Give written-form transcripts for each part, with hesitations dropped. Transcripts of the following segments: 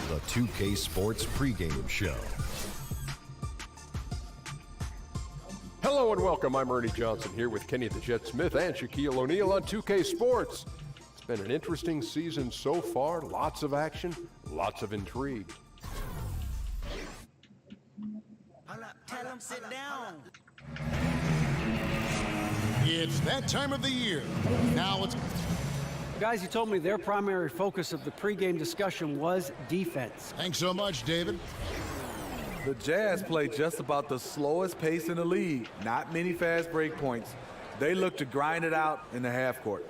the 2K Sports pregame show. Hello and welcome. I'm Ernie Johnson here with Kenny the Jet Smith and Shaquille O'Neal on 2K Sports. It's been an interesting season so far. Lots of action, lots of intrigue. Tell him sit down. It's that time of the year. Now it's... Guys, you told me their primary focus of the pregame discussion was defense. Thanks so much, David. The Jazz play just about the slowest pace in the league. Not many fast break points. They look to grind it out in the half court.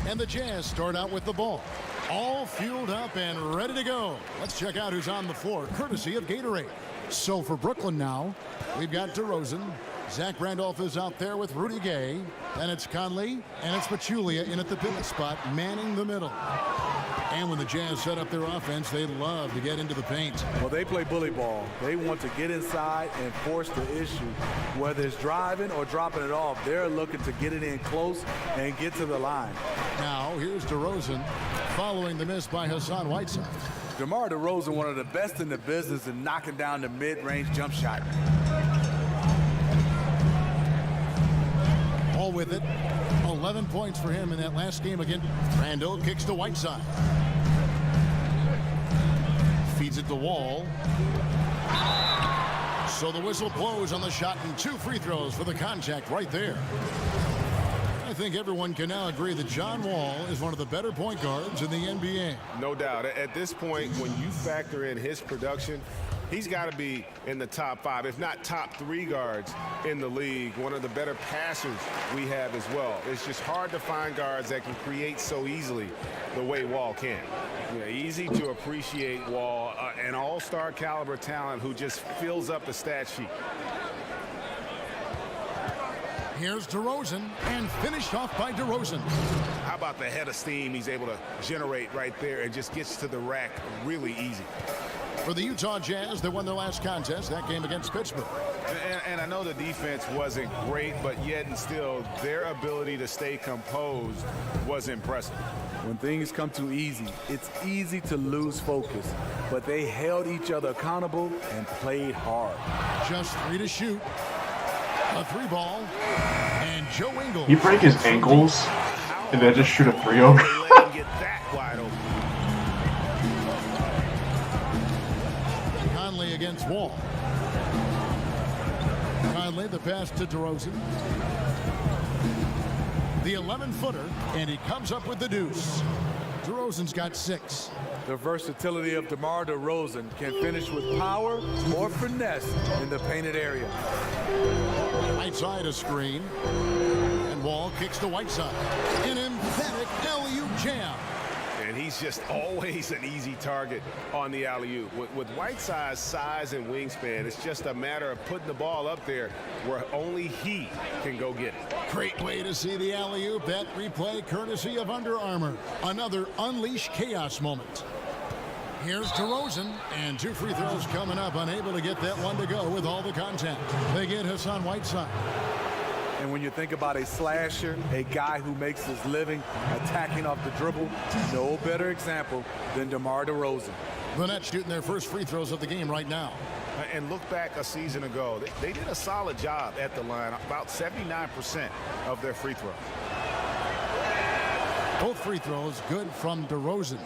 And the Jazz start out with the ball. All fueled up and ready to go. Let's check out who's on the floor, courtesy of Gatorade. So for Brooklyn now, we've got DeRozan. Zach Randolph is out there with Rudy Gay. Then it's Conley, and it's Pachulia in at the pivot spot, manning the middle. And when the Jazz set up their offense, they love to get into the paint. Well, they play bully ball. They want to get inside and force the issue. Whether it's driving or dropping it off, they're looking to get it in close and get to the line. Now, here's DeRozan following the miss by Hassan Whiteside. DeMar DeRozan, one of the best in the business in knocking down the mid-range jump shot. All with it. 11 points for him in that last game again. Randall kicks to Whiteside. Feeds it to Wall. So the whistle blows on the shot and 2 free throws for the contact right there. I think everyone can now agree that John Wall is one of the better point guards in the NBA. No doubt. At this point, when you factor in his production, he's got to be in the top 5, if not top 3 guards in the league. One of the better passers we have as well. It's just hard to find guards that can create so easily the way Wall can. Yeah, easy to appreciate Wall, an all-star caliber talent who just fills up the stat sheet. Here's DeRozan, and finished off by DeRozan. How about the head of steam he's able to generate right there and just gets to the rack really easy. For the Utah Jazz, they won their last contest, that game against Pittsburgh. And I know the defense wasn't great, but yet and still, their ability to stay composed was impressive. When things come too easy, it's easy to lose focus. But they held each other accountable and played hard. Just 3 to shoot. A 3 ball. And Joe Ingles. He break his ankles and then just shoot a 3 over. Get that wide open. Conley against Wall. Conley, the pass to DeRozan. The 11-footer, and he comes up with the deuce. DeRozan's got 6. The versatility of DeMar DeRozan can finish with power or finesse in the painted area. Whiteside a screen. And Wall kicks to Whiteside. An emphatic alley-oop jam. And he's just always an easy target on the alley-oop. With Whiteside's size and wingspan, it's just a matter of putting the ball up there where only he can go get it. Great way to see the alley-oop. That replay courtesy of Under Armour. Another unleash chaos moment. Here's DeRozan, and 2 free throws coming up. Unable to get that one to go with all the contact. They get Hassan Whiteside. And when you think about a slasher, a guy who makes his living attacking off the dribble, no better example than DeMar DeRozan. The Nets shooting their first free throws of the game right now. And look back a season ago, they did a solid job at the line, about 79% of their free throws. Both free throws good from DeRozan.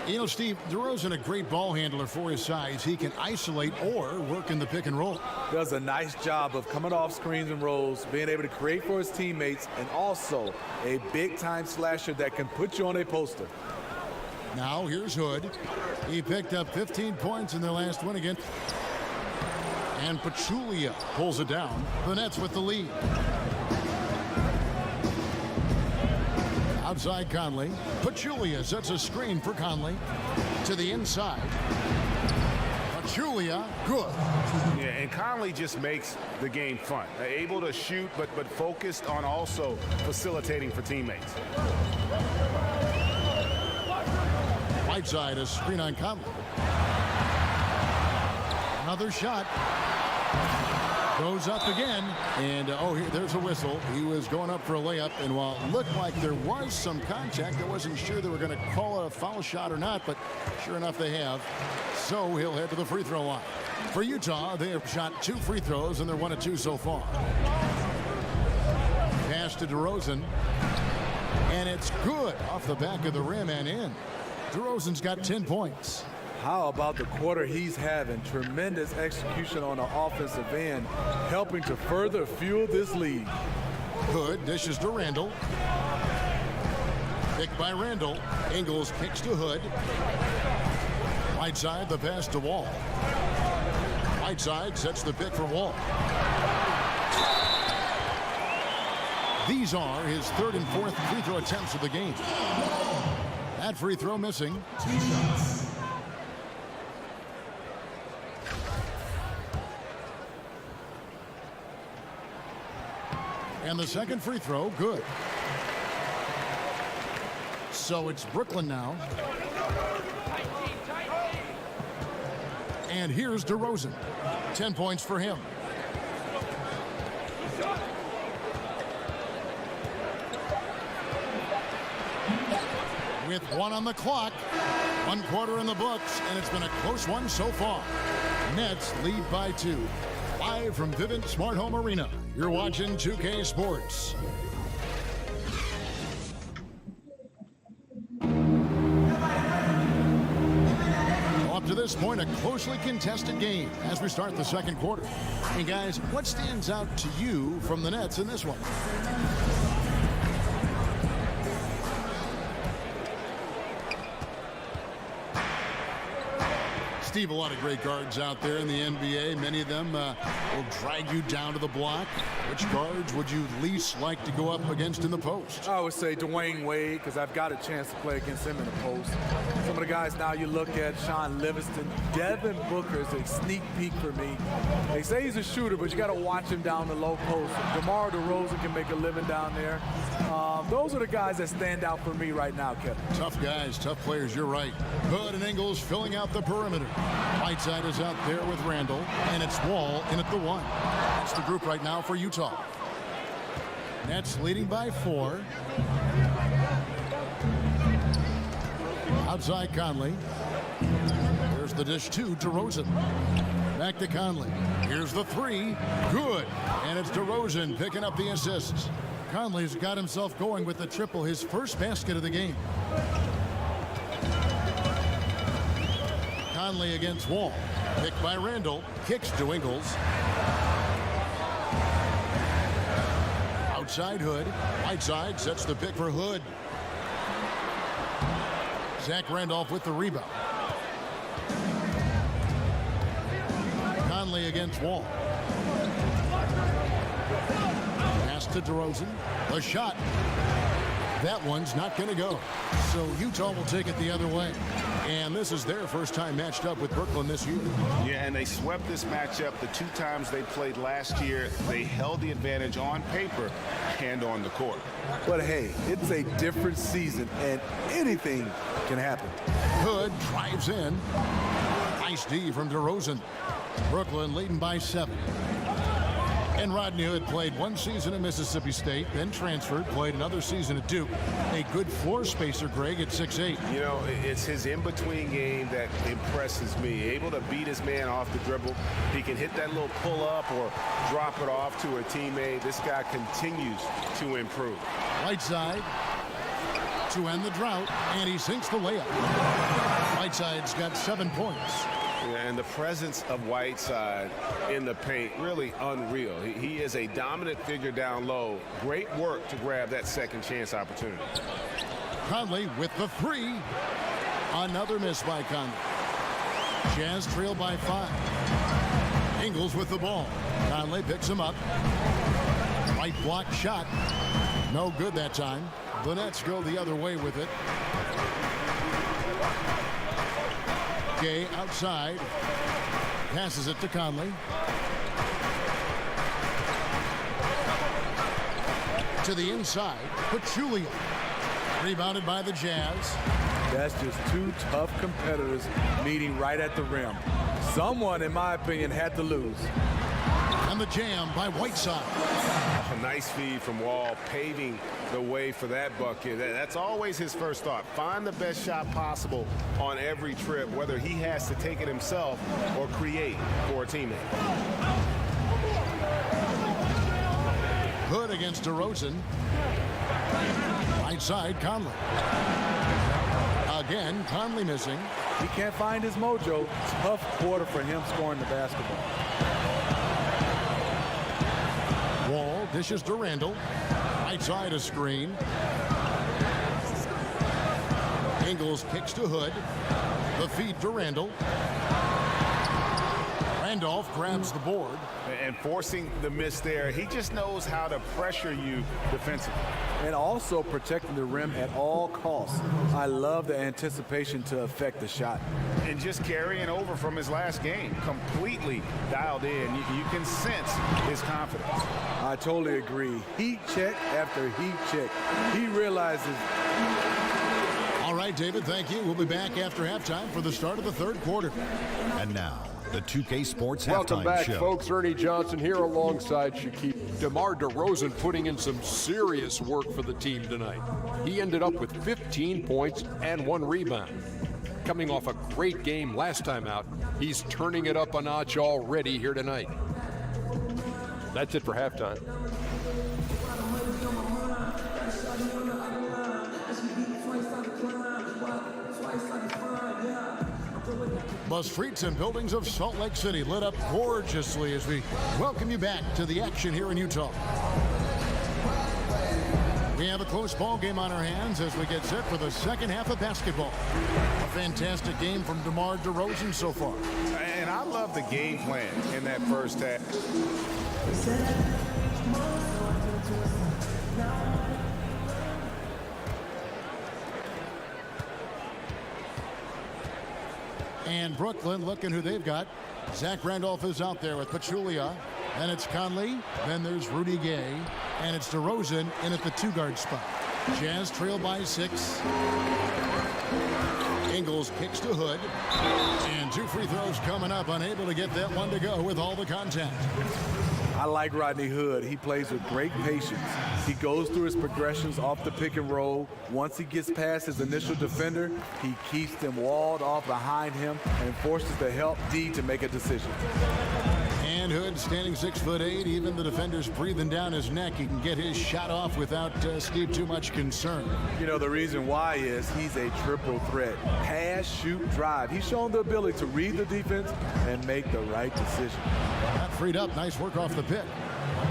You know, Steve, DeRozan a great ball handler for his size. He can isolate or work in the pick and roll. Does a nice job of coming off screens and rolls, being able to create for his teammates, and also a big-time slasher that can put you on a poster. Now here's Hood. He picked up 15 points in their last win again. And Pachulia pulls it down. The Nets with the lead. Outside Conley. Pachulia sets a screen for Conley. To the inside. Pachulia, good. Yeah, and Conley just makes the game fun. Able to shoot, but focused on also facilitating for teammates. Whiteside, a screen on Conley. Another shot. Goes up again, and there's a whistle. He was going up for a layup, and while it looked like there was some contact, I wasn't sure they were going to call a foul shot or not, but sure enough they have. So he'll head to the free throw line. For Utah, they have shot 2 free throws, and they're 1 of 2 so far. Pass to DeRozan, and it's good off the back of the rim and in. DeRozan's got 10 points. How about the quarter he's having? Tremendous execution on the offensive end, helping to further fuel this lead. Hood dishes to Randall. Picked by Randall. Ingles kicks to Hood. Right side, the pass to Wall. Right side sets the pick for Wall. These are his 3rd and 4th free throw attempts of the game. That free throw missing. And the second free throw, good. So it's Brooklyn now. And here's DeRozan. 10 points for him. With 1 on the clock, 1 quarter in the books, and it's been a close one so far. Nets lead by 2. Live from Vivint Smart Home Arena, you're watching 2K Sports. Up to this point, a closely contested game as we start the second quarter. And guys, what stands out to you from the Nets in this one? Steve, a lot of great guards out there in the NBA. Many of them will drag you down to the block. Which guards would you least like to go up against in the post? I would say Dwayne Wade, because I've got a chance to play against him in the post. Some of the guys now you look at, Sean Livingston, Devin Booker is a sneak peek for me. They say he's a shooter, but you got to watch him down the low post. DeMar DeRozan can make a living down there. Those are the guys that stand out for me right now, Kevin. Tough guys, tough players, you're right. Hood and Ingles filling out the perimeter. Whiteside is out there with Randall, and it's Wall in at the 1. That's the group right now for Utah. Nets leading by 4. Outside Conley. There's the dish to DeRozan. Back to Conley. Here's the 3. Good. And it's DeRozan picking up the assists. Conley's got himself going with the triple, his first basket of the game. Conley against Wall. Picked by Randall. Kicks to Ingles. Outside Hood. Whiteside sets the pick for Hood. Zach Randolph with the rebound. Conley against Wall. Pass to DeRozan. The shot. That one's not going to go. So Utah will take it the other way. And this is their first time matched up with Brooklyn this year. Yeah, and they swept this matchup the 2 times they played last year. They held the advantage on paper and on the court. But hey, it's a different season, and anything can happen. Hood drives in. Nice D from DeRozan. Brooklyn leading by 7. And Rodney Hood played 1 season at Mississippi State, then transferred, played another season at Duke. A good floor spacer, Greg, at 6'8". You know, it's his in-between game that impresses me. Able to beat his man off the dribble. He can hit that little pull-up or drop it off to a teammate. This guy continues to improve. Right side to end the drought, and he sinks the layup. Whiteside's got 7 points. And the presence of Whiteside in the paint, really unreal. He is a dominant figure down low. Great work to grab that second chance opportunity. Conley with the 3. Another miss by Conley. Jazz trail by 5. Ingles with the ball. Conley picks him up. Right block shot. No good that time. The Nets go the other way with it. Gay outside. Passes it to Conley. To the inside. Pachulia. Rebounded by the Jazz. That's just 2 tough competitors meeting right at the rim. Someone, in my opinion, had to lose. And the jam by Whiteside. A nice feed from Wall, paving the way for that bucket. That's always his first thought. Find the best shot possible on every trip, whether he has to take it himself or create for a teammate. Hood against DeRozan. Right side, Conley. Again, Conley missing. He can't find his mojo. Tough quarter for him scoring the basketball. Wall dishes to Randall. Right side, a screen. Ingles kicks to Hood. The feed to Randall. Randolph grabs the board. And forcing the miss there, he just knows how to pressure you defensively. And also protecting the rim at all costs. I love the anticipation to affect the shot. And just carrying over from his last game, completely dialed in. You can sense his confidence. I totally agree. Heat check after heat check. He realizes. All right, David, thank you. We'll be back after halftime for the start of the third quarter. And now, the 2K Sports Welcome Halftime back, Show. folks. Ernie Johnson here alongside Shaquille. DeMar DeRozan putting in some serious work for the team tonight. He ended up with 15 points and 1 rebound. Coming off a great game last time out, he's turning it up a notch already here tonight. That's it for halftime. The streets and buildings of Salt Lake City lit up gorgeously as we welcome you back to the action here in Utah. We have a close ball game on our hands as we get set for the second half of basketball. A fantastic game from DeMar DeRozan so far. And I love the game plan in that first half. And Brooklyn looking who they've got. Zach Randolph is out there with Pachulia. Then it's Conley. Then there's Rudy Gay. And it's DeRozan in at the 2-guard spot. Jazz trail by 6. Ingles kicks to Hood. And 2 free throws coming up. Unable to get that one to go with all the contact. I like Rodney Hood. He plays with great patience. He goes through his progressions off the pick and roll. Once he gets past his initial defender, he keeps them walled off behind him and forces the help D to make a decision. And Hood standing 6'8". Even the defender's breathing down his neck. He can get his shot off without Steve too much concern. You know, the reason why is he's a triple threat. Pass, shoot, drive. He's shown the ability to read the defense and make the right decision. Got freed up. Nice work off the pick.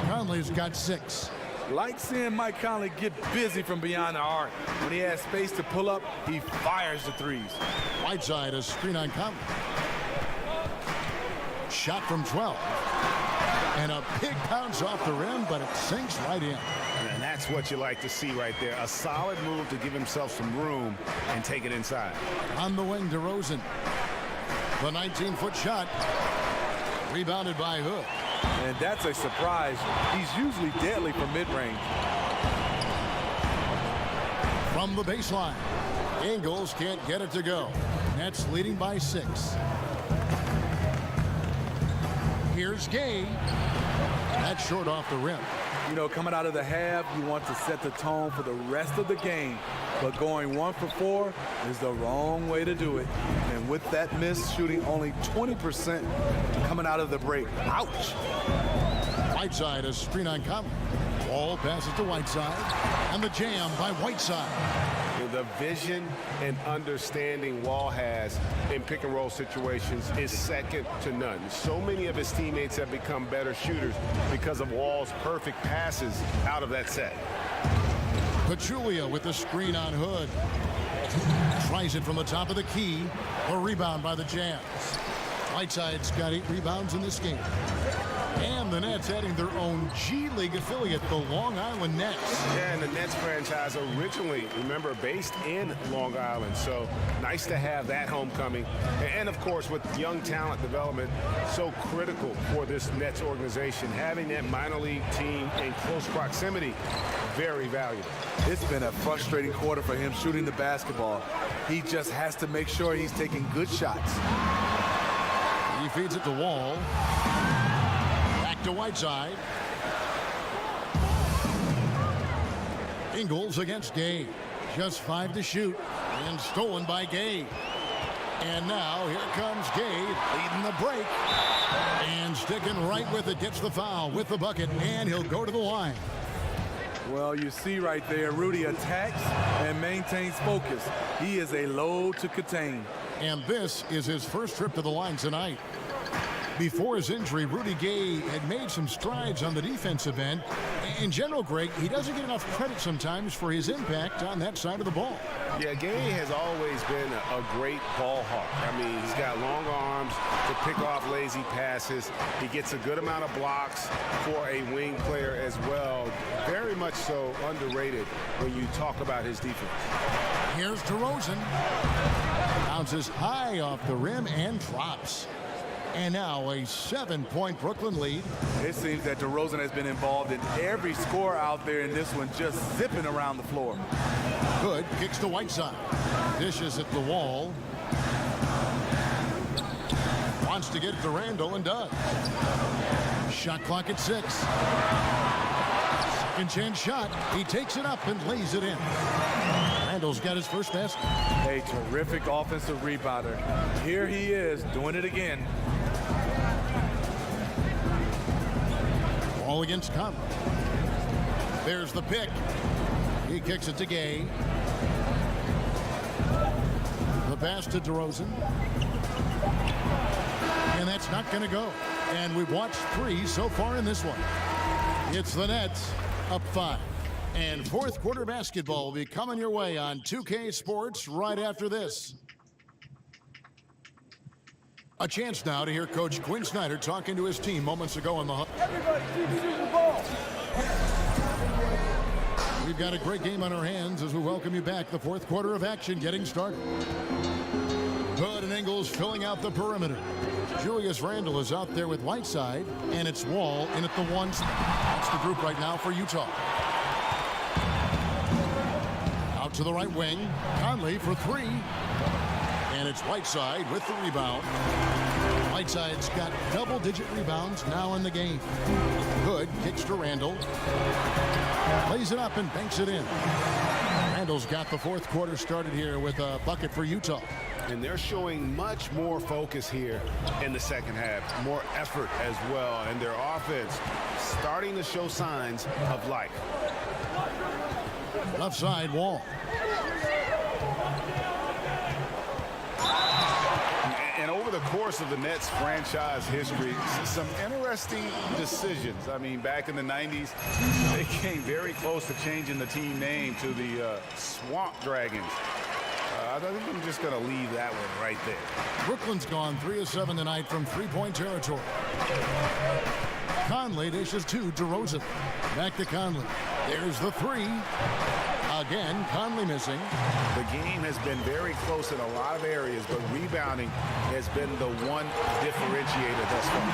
Conley's got 6. Like seeing Mike Conley get busy from beyond the arc. When he has space to pull up, he fires the threes. Whiteside, a screen on Conley. Shot from 12. And a big bounce off the rim, but it sinks right in. And that's what you like to see right there. A solid move to give himself some room and take it inside. On the wing, DeRozan. The 19-foot shot. Rebounded by Hood. And that's a surprise. He's usually deadly from mid-range. From the baseline. Ingles can't get it to go. Nets leading by 6. Here's Gay. That's short off the rim. You know, coming out of the half, you want to set the tone for the rest of the game. But going 1 for 4 is the wrong way to do it. And with that miss, shooting only 20% coming out of the break. Ouch! Whiteside, a screen on Conley. Wall passes to Whiteside. And the jam by Whiteside. The vision and understanding Wall has in pick-and-roll situations is second to none. So many of his teammates have become better shooters because of Wall's perfect passes out of that set. Pachulia with the screen on Hood. Tries it from the top of the key. A rebound by the Jazz. Whiteside's got 8 rebounds in this game. And the Nets adding their own G League affiliate, the Long Island Nets. Yeah, and the Nets franchise originally, remember, based in Long Island. So nice to have that homecoming. And of course, with young talent development, so critical for this Nets organization. Having that minor league team in close proximity, very valuable. It's been a frustrating quarter for him shooting the basketball. He just has to make sure he's taking good shots. He feeds it to Wall. to Whiteside. Ingles against Gay. Just 5 to shoot. And stolen by Gay. And now here comes Gay leading the break. And sticking right with it. Gets the foul with the bucket. And he'll go to the line. Well, you see right there, Rudy attacks and maintains focus. He is a load to contain. And this is his first trip to the line tonight. Before his injury, Rudy Gay had made some strides on the defensive end. In general, Greg, he doesn't get enough credit sometimes for his impact on that side of the ball. Yeah, Gay has always been a great ball hawk. I mean, he's got long arms to pick off lazy passes. He gets a good amount of blocks for a wing player as well. Very much so underrated when you talk about his defense. Here's DeRozan. Bounces high off the rim and drops. And now a 7-point Brooklyn lead. It seems that DeRozan has been involved in every score out there in this one, just zipping around the floor. Good. Kicks to Whiteside. Dishes at the wall. Wants to get it to Randall and does. Shot clock at 6. Second chance shot. He takes it up and lays it in. Randall's got his first basket. A terrific offensive rebounder. Here he is doing it again. Ball against Conley. There's the pick. He kicks it to Gay. The pass to DeRozan. And that's not going to go. And we've watched 3 so far in this one. It's the Nets up 5. And fourth quarter basketball will be coming your way on 2K Sports right after this. A chance now to hear Coach Quinn Snyder talking to his team moments ago in the hut. Everybody see the ball. We've got a great game on our hands as we welcome you back. The fourth quarter of action getting started. Hood and Ingles filling out the perimeter. Julius Randle is out there with Whiteside, and it's Wall in at the 1. That's the group right now for Utah. Out to the right wing. Conley for 3. And it's Whiteside with the rebound. Whiteside's got double-digit rebounds now in the game. Good. Kicks to Randle. Plays it up and banks it in. Randle's got the fourth quarter started here with a bucket for Utah. And they're showing much more focus here in the second half. More effort as well. And their offense starting to show signs of life. Left side, Wall. And over the course of the Nets franchise history, some interesting decisions. I mean, back in the 90s, they came very close to changing the team name to the Swamp Dragons. I think I'm just going to leave that one right there. Brooklyn's gone 3 of 7 tonight from three-point territory. Conley dishes to DeRozan. Back to Conley. There's the 3. Again, Conley missing. The game has been very close in a lot of areas, but rebounding has been the one differentiator thus far.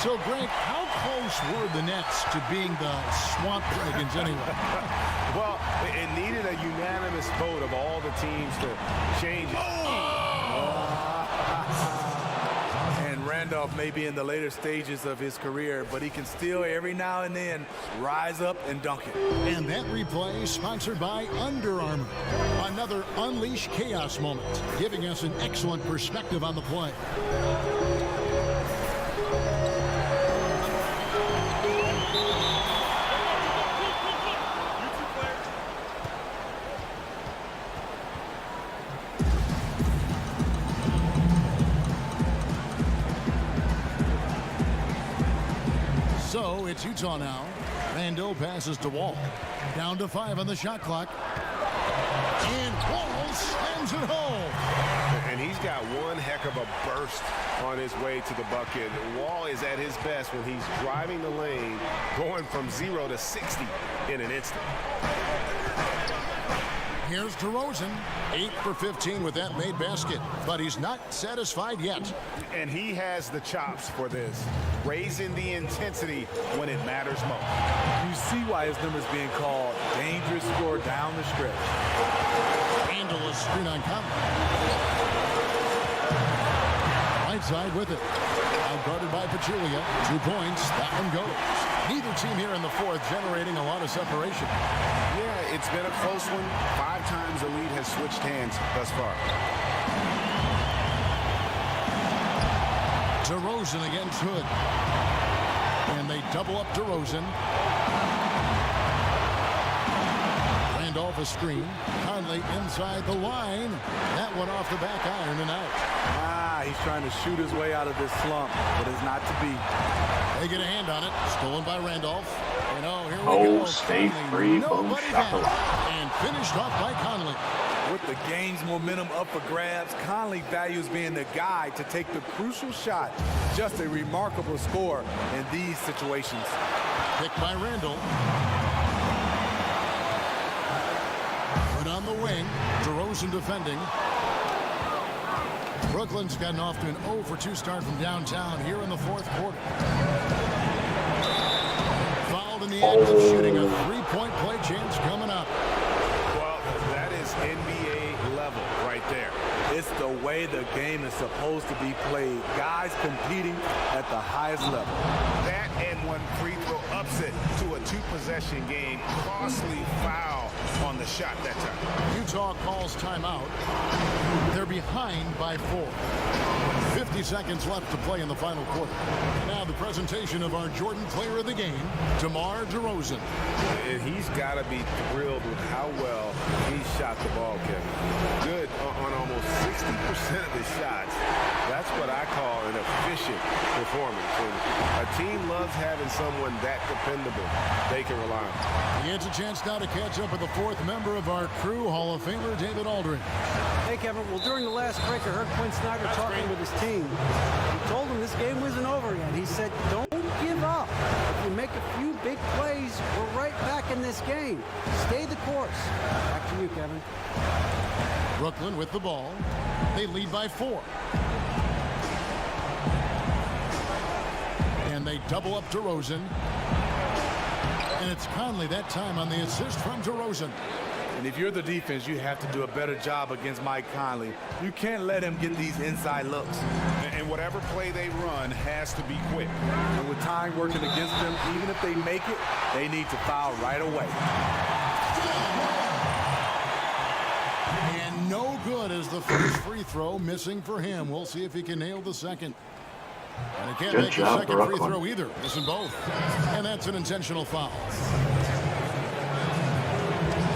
So, Greg, how close were the Nets to being the Swamp Dragons anyway? Well, it needed a unanimous vote of all the teams to change it. And Randolph may be in the later stages of his career, but he can still every now and then rise up and dunk it. And that replay sponsored by Under Armour. Another Unleash Chaos moment, giving us an excellent perspective on the play. So it's Utah now. Randle passes to Wall. Down to 5 on the shot clock. And Wall slams it home. And he's got one heck of a burst on his way to the bucket. Wall is at his best when he's driving the lane, going from 0 to 60 in an instant. Here's DeRozan, 8 for 15 with that made basket, but he's not satisfied yet. And he has the chops for this, raising the intensity when it matters most. You see why his number's being called dangerous score down the stretch. Randle is screen on Conley. inside with it. Now guarded by Pachulia. 2 points. That one goes. Neither team here in the fourth generating a lot of separation. Yeah, it's been a close one. 5 times the lead has switched hands thus far. DeRozan against Hood. And they double up DeRozan. Off a screen. Conley inside the line. That one off the back iron and out. He's trying to shoot his way out of this slump, but it's not to be. They get a hand on it. Stolen by Randolph. And here we go. Stay free. Boom, shot. And finished off by Conley. With the game's momentum up for grabs, Conley values being the guy to take the crucial shot. Just a remarkable score in these situations. Picked by Randall. On the wing, DeRozan defending. Brooklyn's gotten off to an 0-for-2 start from downtown here in the fourth quarter. Fouled in the act of shooting. A 3-point play chance coming up. Well, that is NBA level right there. It's the way the game is supposed to be played. Guys competing at the highest level. That and one free throw upset to a 2-possession game. Costly foul on the shot that time. Utah calls timeout. They're behind by 4. 50 seconds left to play in the final quarter. Now the presentation of our Jordan Player of the Game, DeMar DeRozan. And he's got to be thrilled with how well he shot the ball, Kevin. Good on almost 60% of his shots. That's what I call an efficient performance. And a team loves having someone that dependable they can rely on. He gets a chance now to catch up with the 4th member of our crew, Hall of Famer David Aldridge. Hey, Kevin. Well, during the last break, I heard Quinn Snyder talking with his team. He told them this game wasn't over yet. He said, don't give up. If you make a few big plays, we're right back in this game. Stay the course. Back to you, Kevin. Brooklyn with the ball. They lead by 4. And they double up DeRozan. And it's Conley that time on the assist from DeRozan. And if you're the defense, you have to do a better job against Mike Conley. You can't let him get these inside looks. And whatever play they run has to be quick. And with time working against them, even if they make it, they need to foul right away. And no good as the first free throw missing for him. We'll see if he can nail the second. And he can't Good make job, the second Brooklyn. free throw either. Missing both. And that's an intentional foul.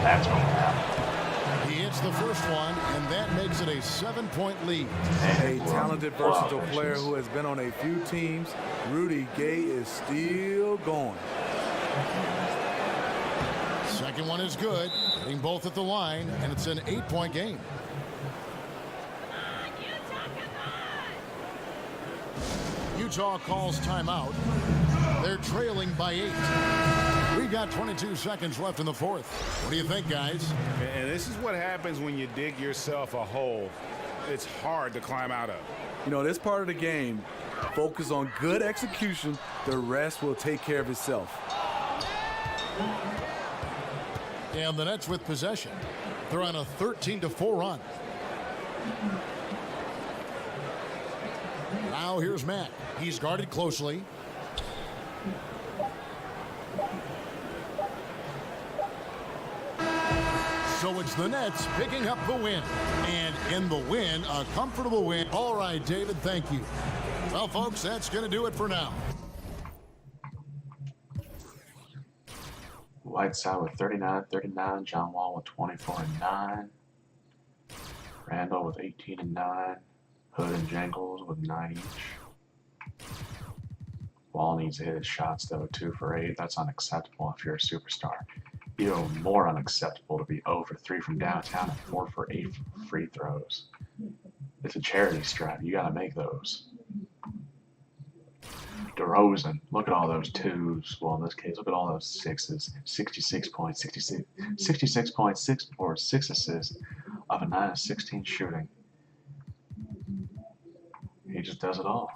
That's what happened. He hits the first one, and that makes it a 7-point lead. A talented, versatile player who has been on a few teams. Rudy Gay is still going. Second one is good. Hitting both at the line, and it's an 8-point game. Utah calls timeout. They're trailing by 8. We've got 22 seconds left in the fourth. What do you think, guys? And this is what happens when you dig yourself a hole it's hard to climb out of. You know, this part of the game, focus on good execution. The rest will take care of itself. And the Nets with possession. They're on a 13-4 run. Now here's Matt. He's guarded closely. So it's the Nets picking up the win. And in the win, a comfortable win. All right, David, thank you. Well, folks, that's going to do it for now. Whiteside with 39-39. John Wall with 24-9. Randall with 18-9. Hood and Jangles with 9 each. Wall needs to hit his shots, though, 2 for 8. That's unacceptable if you're a superstar. Even more unacceptable to be 0 for 3 from downtown and 4 for 8 free throws. It's a charity stripe. You got to make those. DeRozan, look at all those 2s. Well, in this case, look at all those 6s. 66 points, 66 points, 6 boards, 6 assists of a 9 of 16 shooting. He just does it all.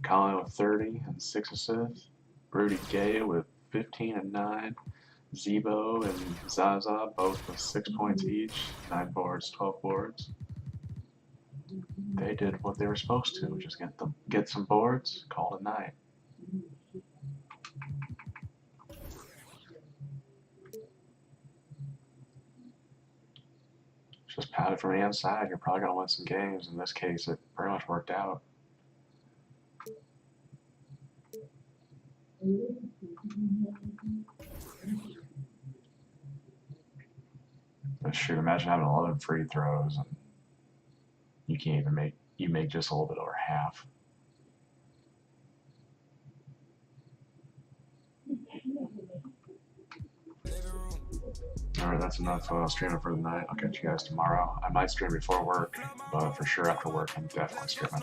Colin with 30 and 6 assists. Rudy Gay with 15 and 9. Zebo and Zaza both with 6 points each. 9 boards, 12 boards. They did what they were supposed to, just get some boards, call it a night. Just pound it from the inside. You're probably gonna win some games. In this case, it pretty much worked out. But shoot, imagine having 11 free throws and you can't even make just a little bit over half. Alright, that's enough streaming for the night. I'll catch you guys tomorrow. I might stream before work, but for sure after work I'm definitely streaming.